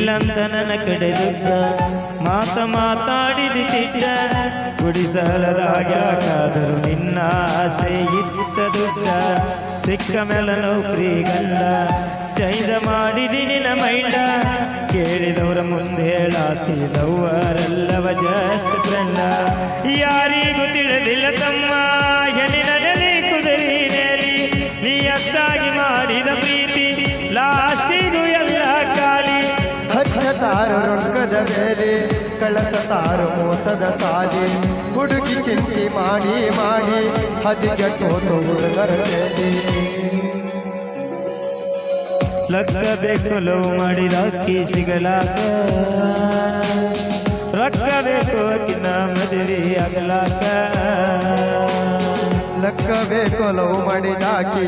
ಇಲ್ಲಂತ ನನ್ನ ಕಡೆ ದುಡ್ಡ ಮಾತಾಡಿದ ತಿಡ್ಡ ಗುಡಿಸಲದಾಗ್ಯಾಕಾದರೂ ನಿನ್ನ ಆಸೆ ಇತ್ತ ದುಡ್ಡ ಸಿಕ್ಕ ಮೇಲೆ ನೌಕರಿ ಗಂಡ ಚೈದ ಮಾಡಿದಿ ನಿನ್ನ ಮೈಂಡ ಕೇಳಿದವರ ಮುಂದೆ ಹೇಳಾತಿದವರೆಲ್ಲವ ಜಸ್ಟ್ ಫ್ರೆಂಡ ಯಾರಿಗೂ ತಿಳಿದಿಲ್ಲ ತಮ್ಮ ಹೆಣ್ಣಿನಲ್ಲಿ ಕುದುರಿ ನೇಲಿ ನಿಯತ್ತಾಗಿ ಮಾಡಿದ ಪ್ರೀತಿ ಲಾಸ್ಟಿಗೂ ಎಲ್ಲ ಖಾಲಿ ಹಚ್ಚತಾರು ರೊಕ್ಕದ ಮೇಲೆ ಕಳಸತಾರು ಮೋಸದ ಸಾಲಿ ಹುಡುಗಿ ಚಿಂತೆ ಮಾಡಿ ಹದಿಗೆಟ್ಟೋತು ಹುಡುಗರ ಮೇಲೆ ಲಕ್ಕ ಬೇಕು ಲವ್ ಮಾಡಿದ ಅಕ್ಕಿ ಸಿಗಲಾಕ ರೊಕ್ಕ ಬೇಕು ಅಕ್ಕಿನ ಮದುವೆ ಆಗಲಾಕ ಲಕ್ಕ ಬೇಕು ಲವ್ ಮಾಡಿದ ಅಕ್ಕಿ